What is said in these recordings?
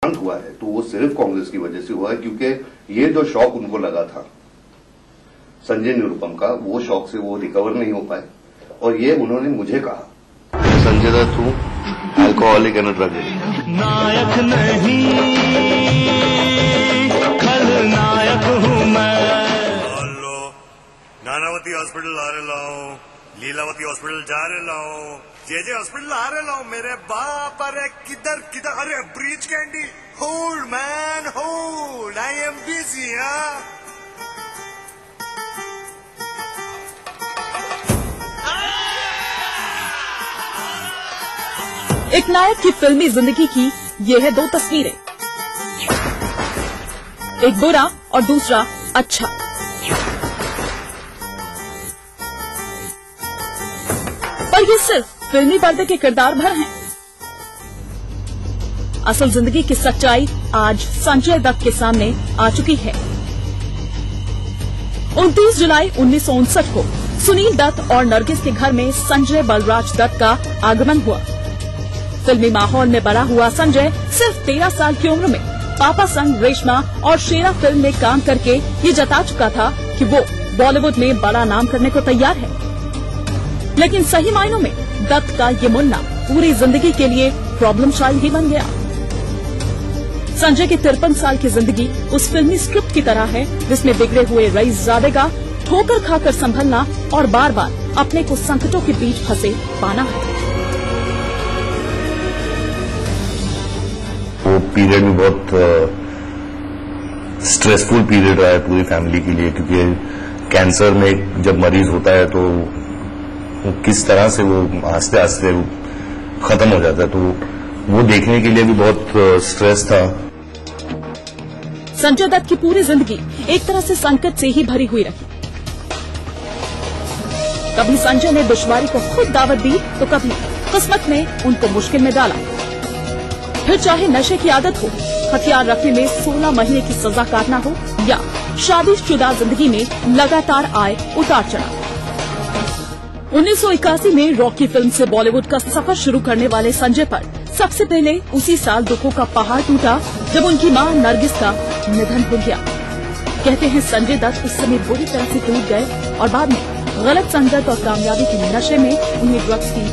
देहांत हुआ है तो वो सिर्फ कांग्रेस की वजह से हुआ है, क्योंकि ये जो शॉक उनको लगा था संजय निरुपम का, वो शॉक से वो रिकवर नहीं हो पाए। और ये उन्होंने मुझे कहा, संजय दत्त हूं, अल्कोहलिक एंड ड्रग एडिक्ट, नायक नहीं खलनायक हूं मैं। हेलो, नानावती हॉस्पिटल आ रहे लाओ, लीलावती हॉस्पिटल जा रहे लाओ, जे हॉस्पिटल आ रहे लाओ। मेरे बाप, अरे किधर किधर, अरे breach candy, hold man hold, I am busy. एक नायक की फिल्मी जिंदगी की ये है दो तस्वीरें, एक बुरा और दूसरा अच्छा। पर ये सिर्फ फिल्मी पर्दे के किरदार भर हैं। असल जिंदगी की सच्चाई आज संजय दत्त के सामने आ चुकी है। 29 जुलाई 1959 को सुनील दत्त और नरगिस के घर में संजय बलराज दत्त का आगमन हुआ। फिल्मी माहौल में बड़ा हुआ संजय सिर्फ 13 साल की उम्र में पापा संग रेशमा और शेरा फिल्म में काम करके ये जता चुका था कि वो बॉलीवुड में बड़ा नाम करने को तैयार है। लेकिन सही मायनों में दत्त का ये मुन्ना पूरी जिंदगी के लिए प्रॉब्लम चाइल्ड ही बन गया। संजय की 53 साल की जिंदगी उस फिल्मी स्क्रिप्ट की तरह है जिसमें बिगड़े हुए रईसजादे का ठोकर खाकर संभलना और बार बार अपने को संकटों के बीच फंसे पाना है। वो पीरियड भी बहुत स्ट्रेसफुल पीरियड रहा है पूरी फैमिली के लिए, क्योंकि कैंसर में जब मरीज होता है तो वो किस तरह से वो आस्ते आस्ते खत्म हो जाता है, तो वो देखने के लिए भी बहुत स्ट्रेस था। संजय दत्त की पूरी जिंदगी एक तरह से संकट से ही भरी हुई रही। कभी संजय ने दुश्वारी को खुद दावत दी तो कभी किस्मत ने उनको मुश्किल में डाला। फिर चाहे नशे की आदत हो, हथियार रखने में 16 महीने की सजा काटना हो या शादीशुदा जिंदगी में लगातार आए उतार चढ़ाव। 1981 में रॉकी फिल्म से बॉलीवुड का सफर शुरू करने वाले संजय पर सबसे पहले उसी साल दुखों का पहाड़ टूटा जब उनकी मां नरगिस का निधन हो गया। कहते हैं संजय दत्त उस समय बुरी तरह से टूट गए और बाद में गलत संगत और कामयाबी के नशे में उन्हें ड्रग्स की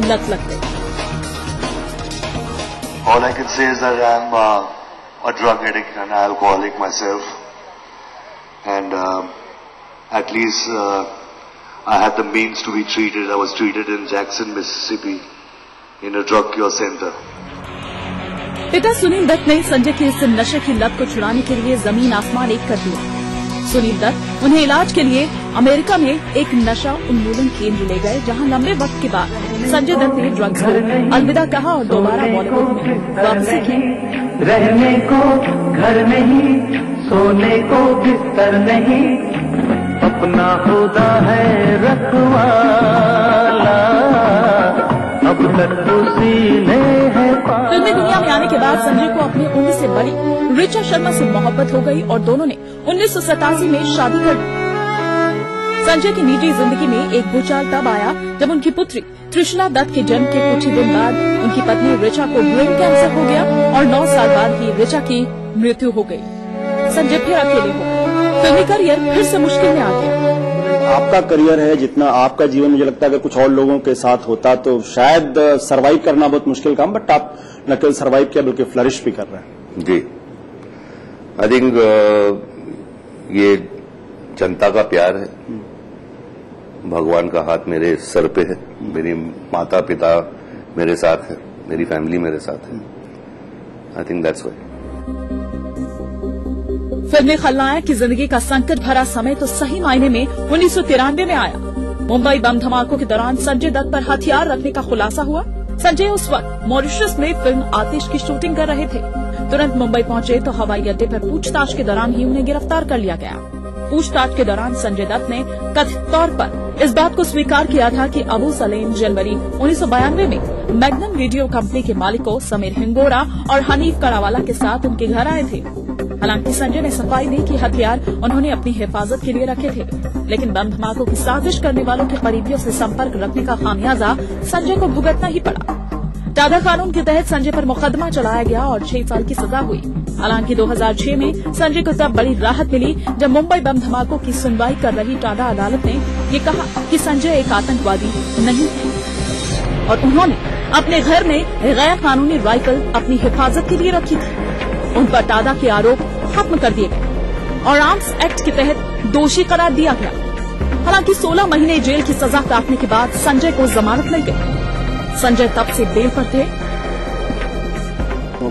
लत लग गई। All I can say is that I'm a drug addict and an alcoholic myself, and at least I had the means to be treated. I was treated in Jackson, Mississippi, in a drug cure center. पिता सुनील दत्त ने संजय की इस नशे की लत को छुड़ाने के लिए जमीन आसमान एक कर दिया। सुनील दत्त उन्हें इलाज के लिए अमेरिका में एक नशा उन्मूलन केंद्र ले गए, जहां लंबे वक्त के बाद संजय दत्त ने ड्रग्स को अलविदा कहा और दोबारा बॉलीवुड में वापसी की। रहने को घर नहीं, सोने को बिस्तर नहीं, अपना खुदा है रखवाला, अब तक उसी ने है। फिल्मी दुनिया में आने के बाद संजय को अपनी उम्र से बड़ी ऋचा शर्मा से मोहब्बत हो गई और दोनों ने 1987 में शादी कर ली। संजय की निजी जिंदगी में एक भूचाल तब आया जब उनकी पुत्री त्रिशला दत्त के जन्म के कुछ ही दिन बाद उनकी पत्नी ऋचा को ब्रेन कैंसर हो गया और 9 साल बाद ही ऋचा की मृत्यु हो गई। संजय फिर अकेले हो गए। फिल्मी करियर फिर से मुश्किल में आ गया। आपका करियर है, जितना आपका जीवन मुझे लगता है कि कुछ और लोगों के साथ होता तो शायद सरवाइव करना बहुत मुश्किल काम, बट आप न केवल सरवाइव किया बल्कि फ्लरिश भी कर रहे हैं। जी, आई थिंक ये जनता का प्यार है, भगवान का हाथ मेरे सर पे है, मेरी माता पिता मेरे साथ है, मेरी फैमिली मेरे साथ है। I think that's why. फिल्मी खलनायक की जिंदगी का संकट भरा समय तो सही मायने में 1993 में आया। मुंबई बम धमाकों के दौरान संजय दत्त पर हथियार रखने का खुलासा हुआ। संजय उस वक्त मॉरिशस में फिल्म आतिश की शूटिंग कर रहे थे। तुरंत मुंबई पहुंचे तो हवाई अड्डे पर पूछताछ के दौरान ही उन्हें गिरफ्तार कर लिया गया। पूछताछ के दौरान संजय दत्त ने कथित तौर पर इस बात को स्वीकार किया था कि अबू सलेम जनवरी 1992 में मैग्नम वीडियो कंपनी के मालिकों समीर हिंगोरा और हनीफ करावाला के साथ उनके घर आए थे। हालांकि संजय ने सफाई दी कि हथियार उन्होंने अपनी हिफाजत के लिए रखे थे, लेकिन बम धमाकों की साजिश करने वालों के करीबियों से संपर्क रखने का खामियाजा संजय को भुगतना ही पड़ा। टाडा कानून के तहत संजय पर मुकदमा चलाया गया और 6 साल की सजा हुई। हालांकि 2006 में संजय को तब बड़ी राहत मिली जब मुंबई बम धमाकों की सुनवाई कर रही टाडा अदालत ने ये कहा कि संजय एक आतंकवादी नहीं है और उन्होंने अपने घर में गैर कानूनी राइफल अपनी हिफाजत के लिए रखी थी। उन पर टाडा के आरोप खत्म कर दिए गए और आर्म्स एक्ट के तहत दोषी करार दिया गया। हालांकि 16 महीने जेल की सजा काटने के बाद संजय को जमानत मिल गई। संजय तब से बेल पर थे।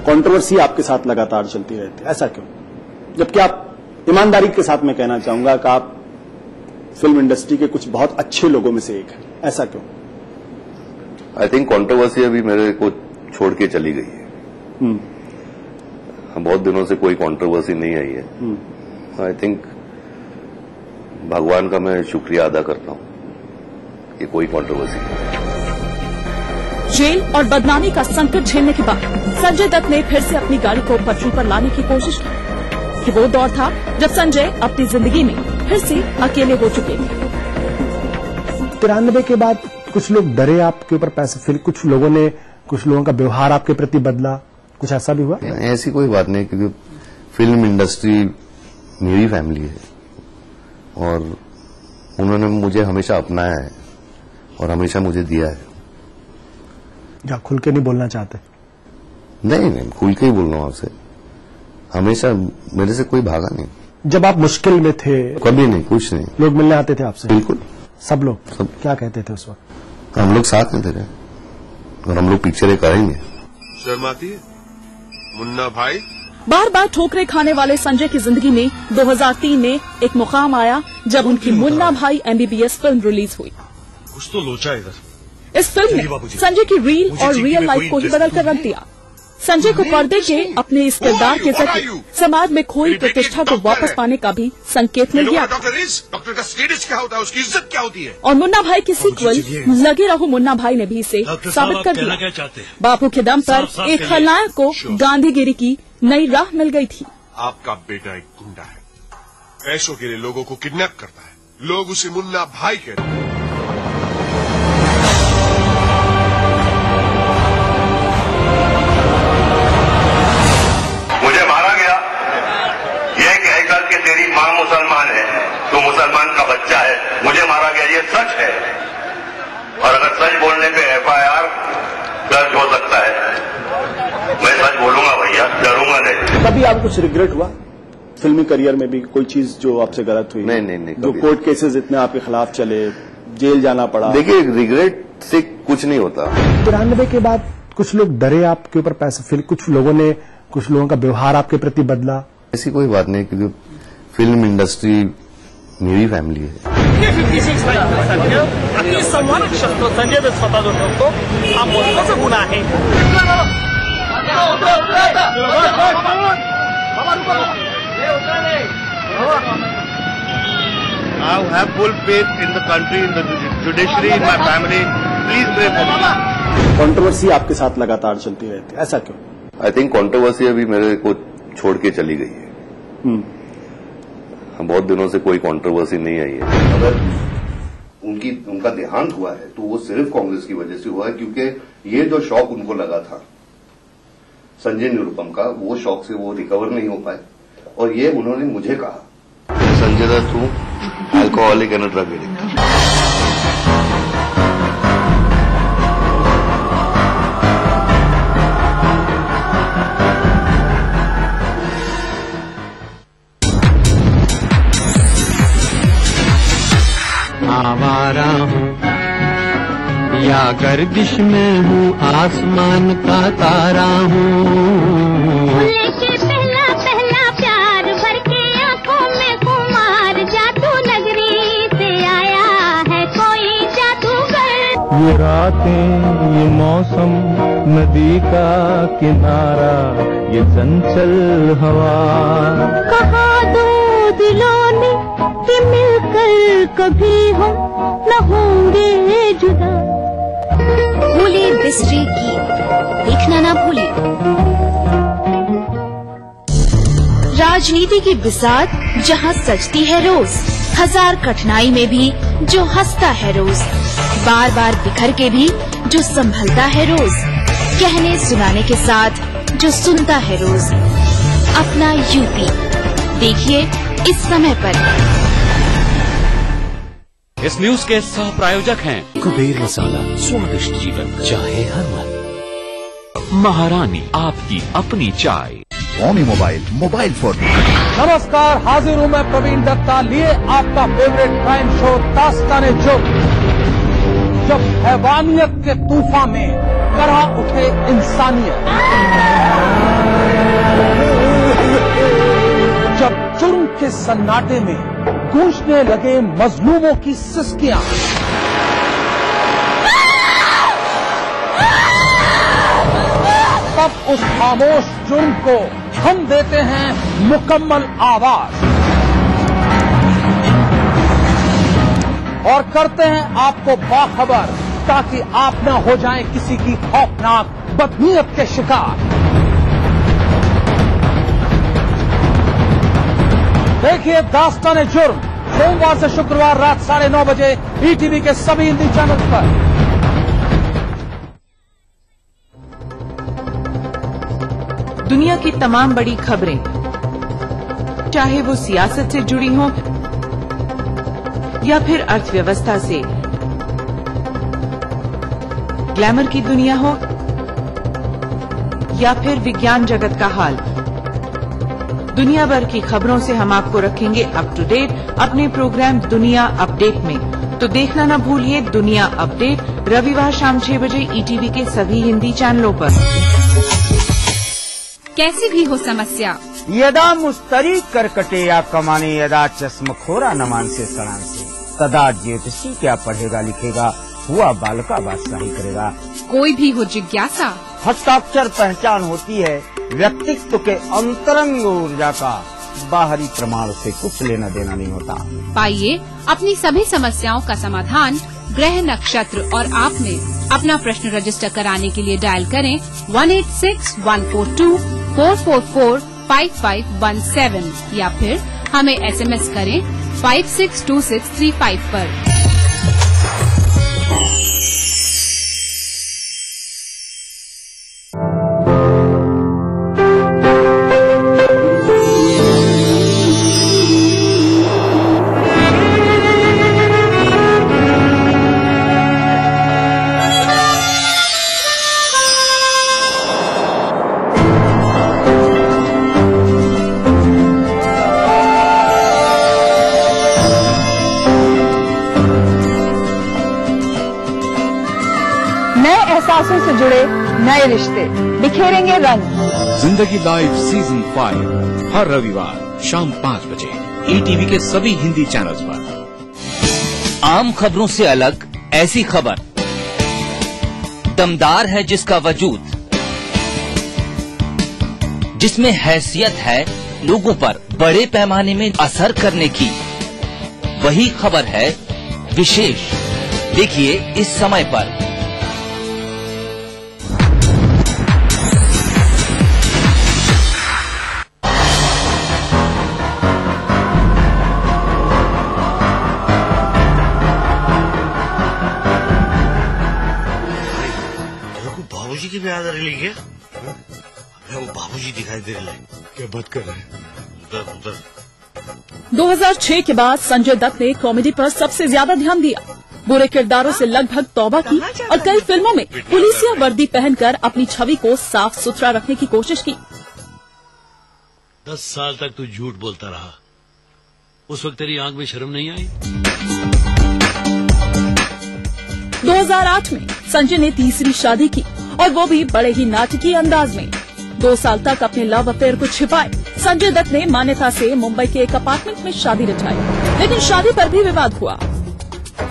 कंट्रोवर्सी आपके साथ लगातार चलती रहती है, ऐसा क्यों? जबकि आप ईमानदारी के साथ मैं कहना चाहूंगा कि आप फिल्म इंडस्ट्री के कुछ बहुत अच्छे लोगों में से एक हैं, ऐसा क्यों? आई थिंक कंट्रोवर्सी अभी मेरे को छोड़ के चली गई है। बहुत दिनों से कोई कंट्रोवर्सी नहीं आई है। आई थिंक भगवान का मैं शुक्रिया अदा करता हूं कि कोई कंट्रोवर्सी नहीं। जेल और बदनामी का संकट झेलने के बाद संजय दत्त ने फिर से अपनी गाड़ी को पटरी पर लाने की कोशिश की। कि वो दौर था जब संजय अपनी जिंदगी में फिर से अकेले हो चुके थे। 93 के बाद कुछ लोग डरे आपके ऊपर पैसे, फिर कुछ लोगों का व्यवहार आपके प्रति बदला, कुछ ऐसा भी हुआ? ऐसी कोई बात नहीं, क्योंकि फिल्म इंडस्ट्री मेरी फैमिली है और उन्होंने मुझे हमेशा अपनाया है और हमेशा मुझे दिया है। या खुल के नहीं बोलना चाहते? नहीं, खुल के ही बोल रहा हूं आपसे। हमेशा मेरे से कोई भागा नहीं। जब आप मुश्किल में थे? कभी नहीं, कुछ नहीं। लोग मिलने आते थे आपसे? बिल्कुल, सब लोग। सब क्या कहते थे उस वक्त? हम लोग साथ में थे और हम लोग पिक्चरें करेंगे। शर्माती है मुन्ना भाई। बार बार ठोकरें खाने वाले संजय की जिंदगी में 2003 में एक मुकाम आया जब उनकी मुन्ना भाई MBBS फिल्म रिलीज हुई। कुछ तो लोचा इधर। इस फिल्म ने संजय की रील और रियल लाइफ को ही बदल कर रख दिया। संजय को पर्दे के अपने इस किरदार के जरिए समाज में खोई प्रतिष्ठा को वापस पाने का भी संकेत मिल गया। डॉक्टर का स्टेटस क्या होता है, उसकी इज्जत क्या होती है? और मुन्ना भाई की सीक्वल लगे रहो मुन्ना भाई ने भी इसे साबित कर दिया। बापू के दम पर एक खलनायक को गांधीगिरी की नई राह मिल गई थी। आपका बेटा एक गुंडा है, पैसों के लिए लोगों को किडनैप करता है, लोग उसे मुन्ना भाई कहते हैं। मुझे मारा गया ये कहकर कि तेरी मां मुसलमान है, तू मुसलमान का बच्चा है, मुझे मारा गया, ये सच है। और अगर सच बोलने पे FIR दर्ज हो सकता है, मैं सच बोलूंगा भैया, डरूंगा नहीं। कभी आपको कुछ रिग्रेट हुआ फिल्मी करियर में भी, कोई चीज जो आपसे गलत हुई? नहीं। जो कोर्ट केसेस इतने आपके खिलाफ चले, जेल जाना पड़ा? देखिए, रिग्रेट से कुछ नहीं होता। 93 के बाद कुछ लोग डरे आपके ऊपर पैसे, फिर कुछ लोगों का व्यवहार आपके प्रति बदला? ऐसी कोई बात नहीं, क्योंकि फिल्म इंडस्ट्री मेरी फॅमिली आहे. ये 56 अति संवारक शस्त्र संजय दत्त स्वतः जो ठेवतो हा मोठाचा गुन्हा आहे. I have full faith in the country, in the judiciary, in my family. Please pray for me. Controversy आपके साथ लगातार चलती रहती है, ऐसा क्यों? आई थिंक कंट्रोवर्सी अभी मेरे को छोड़ के चली गई है. बहुत दिनों से कोई कंट्रोवर्सी नहीं आई है. अगर उनका देहांत हुआ है तो वो सिर्फ कांग्रेस की वजह से हुआ है, क्योंकि ये जो शौक उनको लगा था संजय निरुपम का, वो शौक से वो रिकवर नहीं हो पाए. और ये उन्होंने मुझे कहा, संजय दत्त हूं, अल्कोहलिक एंड ड्रग एडिक्ट. आवारा हूँ या गर्दिश में हूँ, आसमान का तारा हूँ. लेके पहला पहला प्यार भर के आंखों में कुमार, जादू नगरी से आया है कोई जादूगर. ये रातें, ये मौसम, नदी का किनारा, ये चंचल हवा. कहा दो दिलों ने कि मिलकर कभी हम न होंगे जुदा. भूले बिस्ट्री की देखना ना भूले. राजनीति की बिसात जहां सजती है रोज, हजार कठिनाई में भी जो हंसता है रोज, बार बार बिखर के भी जो संभलता है रोज. कहने सुनाने के साथ जो सुनता है रोज, अपना यूपी। देखिए इस समय पर। इस न्यूज के सह प्रायोजक हैं कुबेर मसाला, स्वादिष्ट जीवन चाहे हर मन। महारानी, आपकी अपनी चाय। ओमी मोबाइल फोन। नमस्कार, हाजिर हूँ मैं प्रवीण दत्ता, लिए आपका फेवरेट क्राइम शो दास्तान-ए-जुर्म। जब हैवानियत के तूफान में करह उठे इंसानियत, जब जुर्म के सन्नाटे में गूंजने लगे मजलूमों की सिसकियां, तब उस खामोश जुर्म को हम देते हैं मुकम्मल आवाज और करते हैं आपको बाखबर, ताकि आप न हो जाएं किसी की खौफनाक बदनीयत के शिकार। देखिए दास्तान-ए-जुर्म सोमवार से शुक्रवार रात 9:30 बजे ईटीवी के सभी हिंदी चैनल पर। दुनिया की तमाम बड़ी खबरें, चाहे वो सियासत से जुड़ी हों या फिर अर्थव्यवस्था से, ग्लैमर की दुनिया हो या फिर विज्ञान जगत का हाल, दुनिया भर की खबरों से हम आपको रखेंगे अप टू डेट अपने प्रोग्राम दुनिया अपडेट में। तो देखना न भूलिए दुनिया अपडेट रविवार शाम 6 बजे ईटीवी के सभी हिंदी चैनलों पर। कैसी भी हो समस्या, यदा मुस्तरी करकटे या कमाने, यदा चश्मखोरा न मानसे सड़ान से, तदा ज्योतिषी क्या पढ़ेगा लिखेगा, हुआ बालका बादशाही करेगा। कोई भी हो जिज्ञासा, हस्ताक्षर पहचान होती है व्यक्तित्व के अंतरंग ऊर्जा का, बाहरी प्रमाण से कुछ लेना देना नहीं होता। पाइए अपनी सभी समस्याओं का समाधान ग्रह, नक्षत्र और आप में। अपना प्रश्न रजिस्टर कराने के लिए डायल करें 186-142-444-5517 या फिर हमें SMS करें 562635 पर। एहसासों से जुड़े नए रिश्ते बिखेरेंगे रंग। जिंदगी लाइव सीजन 5 हर रविवार शाम 5 बजे ईटीवी के सभी हिंदी चैनल्स पर। आम खबरों से अलग ऐसी खबर, दमदार है जिसका वजूद, जिसमें हैसियत है लोगों पर बड़े पैमाने में असर करने की, वही खबर है विशेष। देखिए इस समय पर। बाबूजी की भी याद आ रही है क्या? वो बाबूजी दिखाई दे रहे हैं। क्या बात कर रहे हैं? उधर उधर। 2006 के बाद संजय दत्त ने कॉमेडी पर सबसे ज्यादा ध्यान दिया। बुरे किरदारों से लगभग तौबा की और कई फिल्मों में पुलिसिया वर्दी पहनकर अपनी छवि को साफ सुथरा रखने की कोशिश की। 10 साल तक तू झूठ बोलता रहा, उस वक्त तेरी आंख में शर्म नहीं आई? 2008 में संजय ने तीसरी शादी की और वो भी बड़े ही नाटकीय अंदाज में। 2 साल तक अपने लव अफेयर को छिपाए संजय दत्त ने मान्यता से मुंबई के एक अपार्टमेंट में शादी रचाई, लेकिन शादी पर भी विवाद हुआ।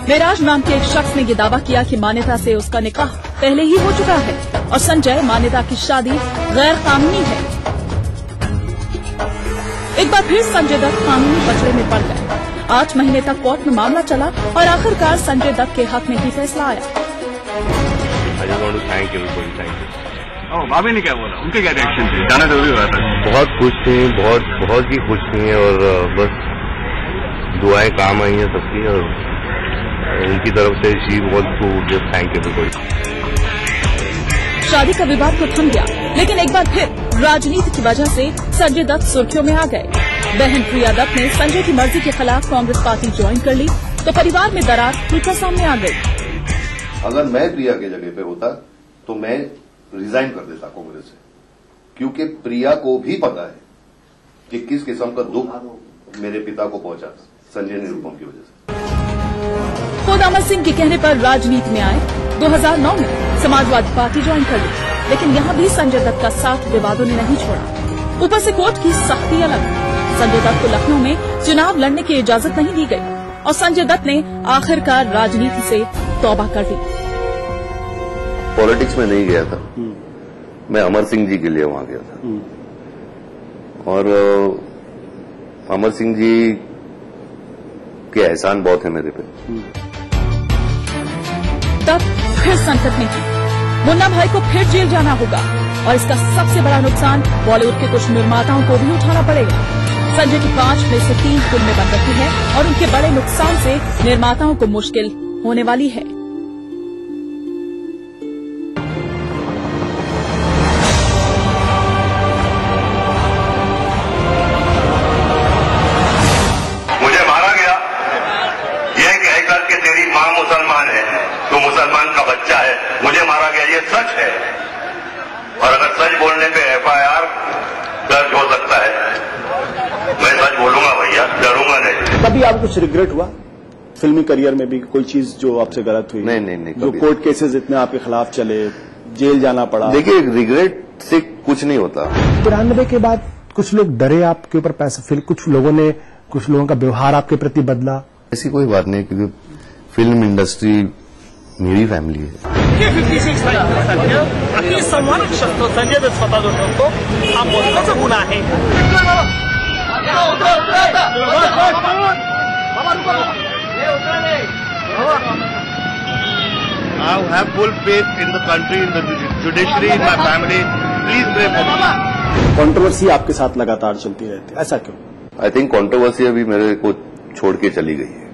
मेराज नाम के एक शख्स ने ये दावा किया कि मान्यता से उसका निकाह पहले ही हो चुका है और संजय मान्यता की शादी गैर कानूनी है। एक बार फिर संजय दत्त कानूनी पचड़े में पड़ गए। 8 महीने तक कोर्ट में मामला चला और आखिरकार संजय दत्त के हक में ही फैसला आया। भाभी ने क्या बोला, उनके क्या रिएक्शन थे? जाना जरूरी हुआ था। बहुत खुश थी, बहुत ही खुश थी और बस दुआएं काम आई हैं सबकी और उनकी तरफ से she wants to just thank everybody. शादी का विवाद तो थम गया, लेकिन एक बार फिर राजनीति की वजह से संजय दत्त सुर्खियों में आ गए। बहन प्रिया दत्त ने संजय की मर्जी के खिलाफ कांग्रेस पार्टी ज्वाइन कर ली तो परिवार में दरार खुलकर सामने आ गई। अगर मैं प्रिया के जगह पे होता तो मैं रिजाइन कर देता कांग्रेस से, क्योंकि प्रिया को भी पता है कि किस किस्म का दुख मेरे पिता को पहुंचा संजय निरुपम की वजह से। खुद अमर सिंह के कहने पर राजनीति में आए। 2009 में समाजवादी पार्टी ज्वाइन कर ली, लेकिन यहाँ भी संजय दत्त का साथ विवादों ने नहीं छोड़ा। ऊपर से कोर्ट की सख्ती अलग। संजय दत्त को लखनऊ में चुनाव लड़ने की इजाजत नहीं दी गई और संजय दत्त ने आखिरकार राजनीति से तौबा कर दी। पॉलिटिक्स में नहीं गया था, मैं अमर सिंह जी के लिए वहां गया था और अमर सिंह जी के एहसान बहुत है मेरे पे। तब फिर संकट में थी, मुन्ना भाई को फिर जेल जाना होगा और इसका सबसे बड़ा नुकसान बॉलीवुड के कुछ निर्माताओं को भी उठाना पड़ेगा। संजय की 5 में से 3 फिल्में बन रही है और उनके बड़े नुकसान से निर्माताओं को मुश्किल होने वाली है। मुझे मारा गया ये कहकर कि तेरी मां मुसलमान है, तू मुसलमान का बच्चा है, मुझे मारा गया, ये सच है। और अगर सच बोलने पे FIR दर्ज हो सकता है, मैं सच बोलूंगा भैया, डरूंगा नहीं। कभी आपको कुछ रिग्रेट हुआ फिल्मी करियर में भी, कोई चीज जो आपसे गलत हुई? नहीं जो कोर्ट केसेस इतने आपके खिलाफ चले, जेल जाना पड़ा? देखिए, रिग्रेट से कुछ नहीं होता। 93 के बाद कुछ लोग डरे आपके ऊपर पैसे, फिर कुछ लोगों का व्यवहार आपके प्रति बदला? ऐसी कोई बात नहीं, क्योंकि फिल्म इंडस्ट्री मेरी फॅमिली आहे. ये 56 अति संवादक शस्त्र संजय दत्त स्वतः जो ठेवतो हा मोठा गुन्हा आहे. I have full faith in the country, in the judiciary, in my family. Please pray for me. Controversy आपके साथ लगातार चलती रहती है, ऐसा क्यों? आई थिंक कंट्रोवर्सी अभी मेरे को छोड़ के चली गई है.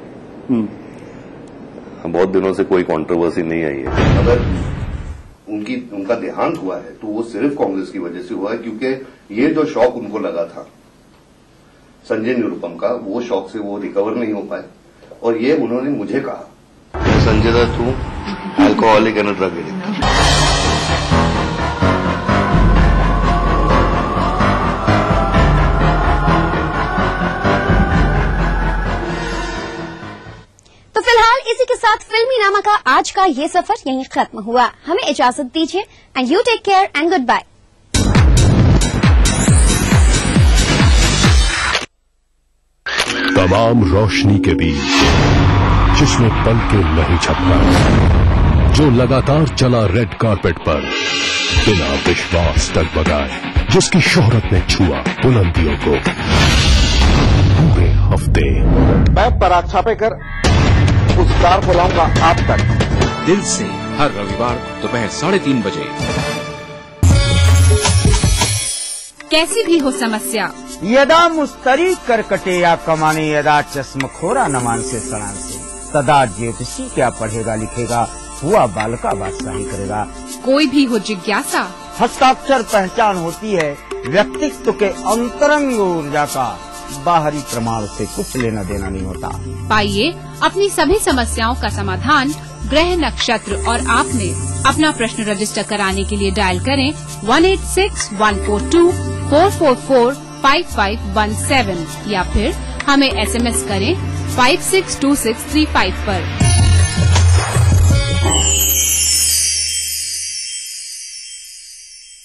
बहुत दिनों से कोई कंट्रोवर्सी नहीं आई है. अगर उनका देहांत हुआ है तो वो सिर्फ कांग्रेस की वजह से हुआ है, क्योंकि ये जो शौक उनको लगा था संजय निरुपम का, वो शौक से वो रिकवर नहीं हो पाए. और ये उन्होंने मुझे कहा, मैं संजय दत्त हूं, अल्कोहलिक एंड ड्रग एडिक्ट. तो फिलहाल इसी के साथ फिल्मी नामा का आज का ये सफर यहीं खत्म हुआ. हमें इजाजत दीजिए and you take care and goodbye. तमाम रोशनी के बीच जिसने पल के नहीं झपका, जो लगातार चला रेड कारपेट पर बिना विश्वास डगमगाए, जिसकी शोहरत ने छुआ बुलंदियों को पूरे हफ्ते. मैं पराग छापेकर उस कार को लाऊंगा आप तक. दिल से हर रविवार दोपहर 3:30 बजे. कैसी भी हो समस्या, यदा मुस्तरी करकटे या कमाने, यदा चश्मखोरा न मानसे सणांसे, तदा ज्योतिषी क्या पढ़ेगा लिखेगा, हुआ बालका बादशाही करेगा. कोई भी हो जिज्ञासा, हस्ताक्षर पहचान होती है व्यक्तित्व के अंतरंग ऊर्जा का. बाहरी प्रमाण से कुछ लेना देना नहीं होता. पाइए अपनी सभी समस्याओं का समाधान ग्रह नक्षत्र और आपने. अपना प्रश्न रजिस्टर कराने के लिए डायल करें 186-142-444-5517 या फिर हमें SMS करें 562635 पर.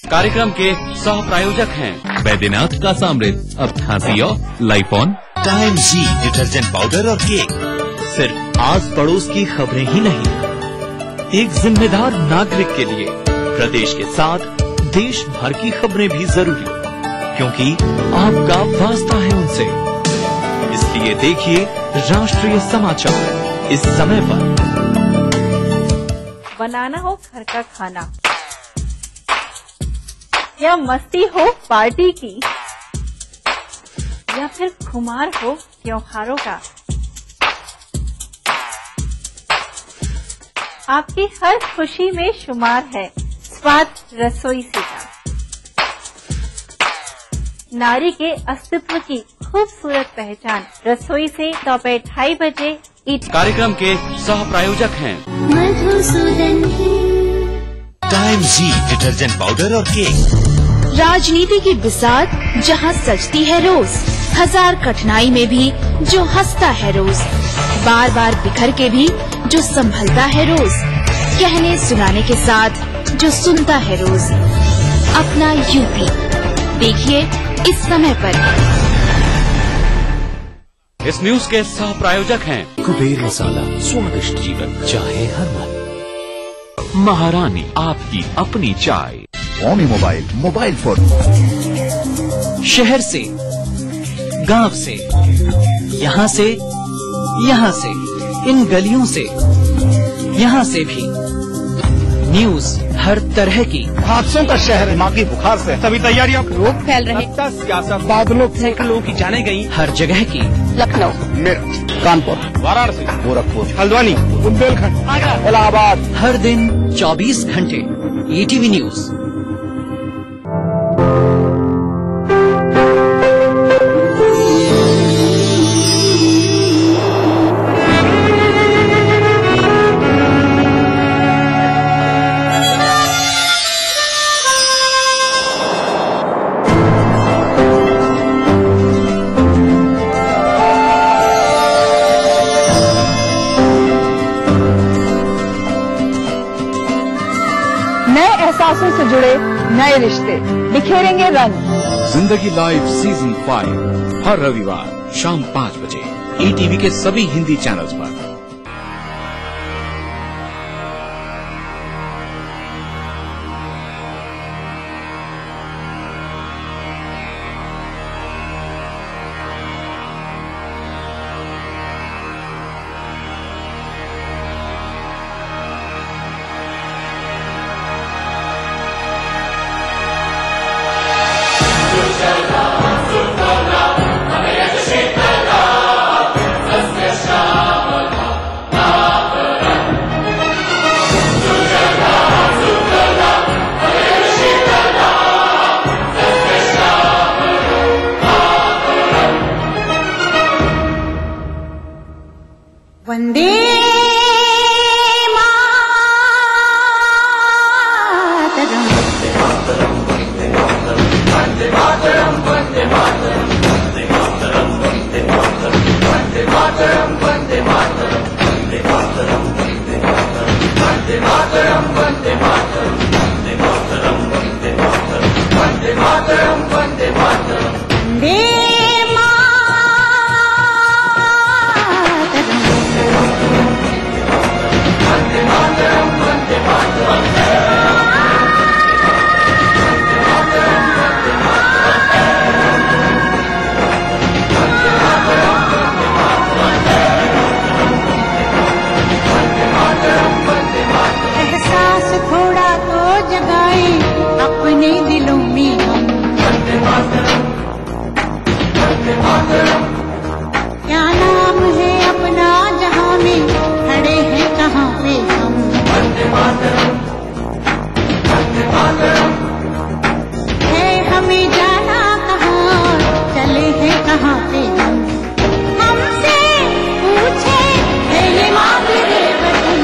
कार्यक्रम के सह प्रायोजक हैं बैद्यनाथ का सामृत, अब खांसी और लाइफॉन, टाइम जी डिटर्जेंट पाउडर और केक. सिर्फ आस पड़ोस की खबरें ही नहीं, एक जिम्मेदार नागरिक के लिए प्रदेश के साथ देश भर की खबरें भी जरूरी, क्योंकि आपका वास्ता है उनसे. इसलिए देखिए राष्ट्रीय समाचार इस समय पर. बनाना हो घर का खाना या मस्ती हो पार्टी की, या फिर खुमार हो त्योहारों का, आपकी हर खुशी में शुमार है स्वाद रसोई से का। नारी के अस्तित्व की खूबसूरत पहचान रसोई से दोपहर 2:30 बजे कार्यक्रम के सह प्रायोजक हैं टाइम जी डिटर्जेंट पाउडर और केक। राजनीति की बिसात जहां सजती है रोज, हजार कठिनाई में भी जो हंसता है रोज, बार बार बिखर के भी जो संभलता है रोज, कहने सुनाने के साथ जो सुनता है रोज। अपना यूपी देखिए इस समय पर। इस न्यूज के सह प्रायोजक हैं कुबेर मसाला, स्वादिष्ट जीवन चाहे हर मन। महारानी आपकी अपनी चाय। ओमी मोबाइल, मोबाइल फोन। शहर से, गांव से, यहाँ से, इन गलियों से, यहाँ से भी न्यूज हर तरह की। हादसों का शहर, दिमागी बुखार से सभी तैयारियां, रोग फैल रहे, सियासत, बादलों, सैकड़ों की जाने गई, हर जगह की। लखनऊ, मेरठ, कानपुर, वाराणसी, गोरखपुर, हल्द्वानी, बुंदेलखंड, इलाहाबाद। हर दिन 24 घंटे ETV न्यूज। एहसासों से जुड़े नए रिश्ते बिखेरेंगे रंग। जिंदगी लाइव सीजन 5 हर रविवार शाम 5 बजे ETV के सभी हिंदी चैनल्स पर। वंदे क्या नाम है अपना जहां में खड़े हैं कहाँ पे हम। है हमें जाना कहाँ, चले हैं कहाँ पे हम। हमसे पूछे है ये मांगे वतन।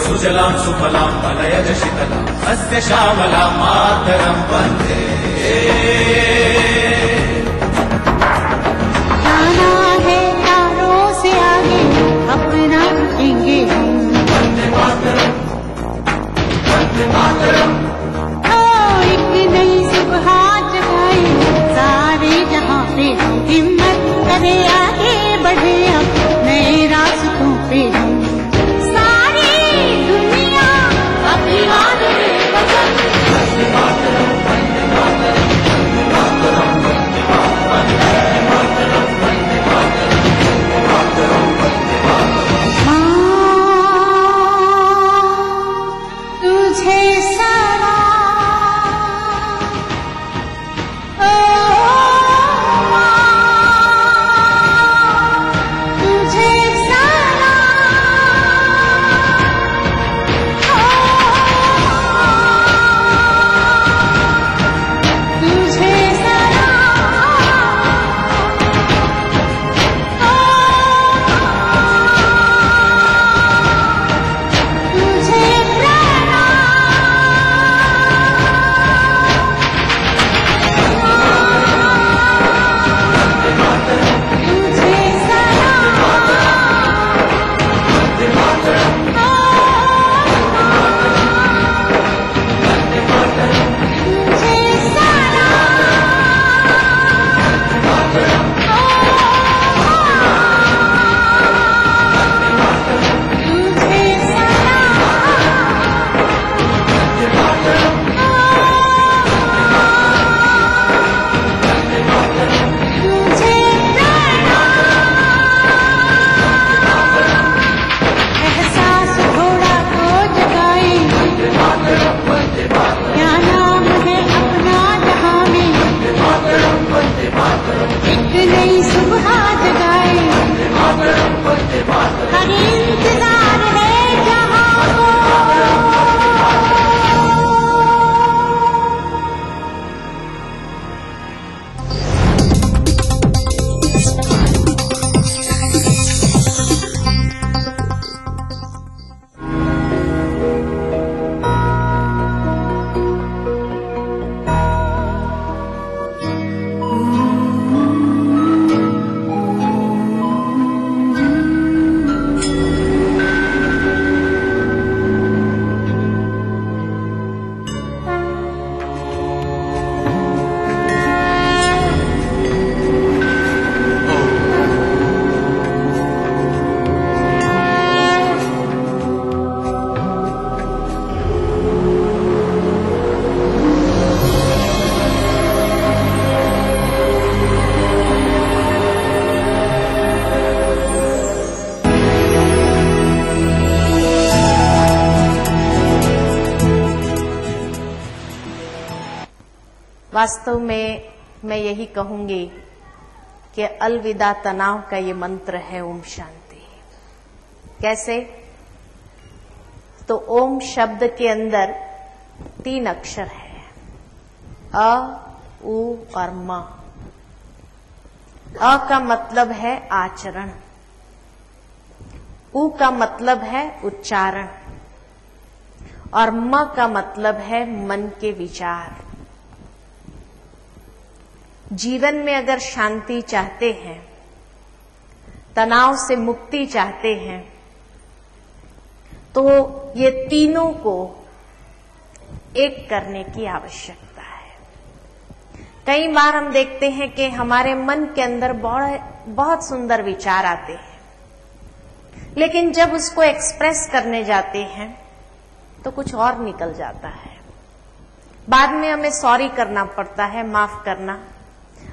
सुजलां सुफलां मलयज शीतलां सस्य श्यामलां मातरं वन्दे। जाना है तारों से आगे अपना रुकेंगे हम। वन्दे मातरम, वन्दे मातरम। ओ एक नई सुबह जगाई सारे जहां पे हिम्मत करे आगे बढ़े हम नए रास्तों पे हम। वास्तव में मैं यही कहूंगी कि अलविदा तनाव का ये मंत्र है ओम शांति। कैसे? तो ओम शब्द के अंदर 3 अक्षर है, अ, उ और म। अ का मतलब है आचरण, उ का मतलब है उच्चारण और म का मतलब है मन के विचार। जीवन में अगर शांति चाहते हैं, तनाव से मुक्ति चाहते हैं, तो ये तीनों को एक करने की आवश्यकता है। कई बार हम देखते हैं कि हमारे मन के अंदर बहुत सुंदर विचार आते हैं, लेकिन जब उसको एक्सप्रेस करने जाते हैं तो कुछ और निकल जाता है। बाद में हमें सॉरी करना पड़ता है, माफ करना,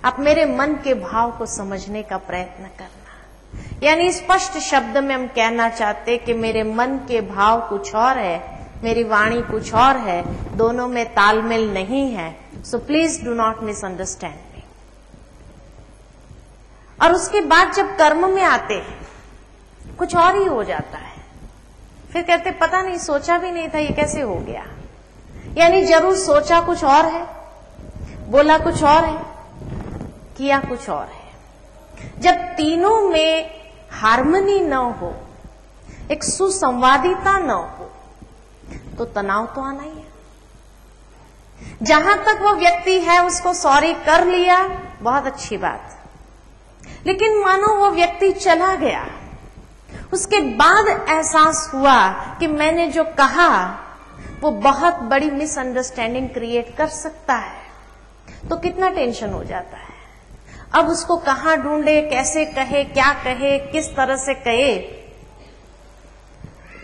आप मेरे मन के भाव को समझने का प्रयत्न करना। यानी स्पष्ट शब्द में हम कहना चाहते कि मेरे मन के भाव कुछ और है, मेरी वाणी कुछ और है, दोनों में तालमेल नहीं है। So please do not misunderstand मी। और उसके बाद जब कर्म में आते हैं, कुछ और ही हो जाता है। फिर कहते पता नहीं, सोचा भी नहीं था, ये कैसे हो गया। यानी जरूर सोचा कुछ और है, बोला कुछ और है, किया कुछ और है। जब तीनों में हार्मनी न हो, एक सुसंवादिता न हो, तो तनाव तो आना ही है। जहां तक वो व्यक्ति है उसको सॉरी कर लिया, बहुत अच्छी बात, लेकिन मानो वो व्यक्ति चला गया, उसके बाद एहसास हुआ कि मैंने जो कहा वो बहुत बड़ी मिसअंडरस्टैंडिंग क्रिएट कर सकता है, तो कितना टेंशन हो जाता है। अब उसको कहां ढूंढे, कैसे कहे, क्या कहे, किस तरह से कहे।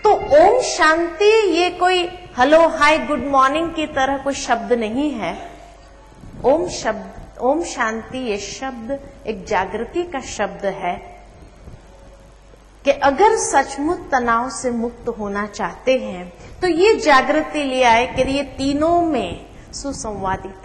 तो ओम शांति ये कोई हेलो हाय गुड मॉर्निंग की तरह कोई शब्द नहीं है। ओम शांति ये शब्द एक जागृति का शब्द है कि अगर सचमुच तनाव से मुक्त होना चाहते हैं तो ये जागृति ले आए कि ये तीनों में सुसंवादिता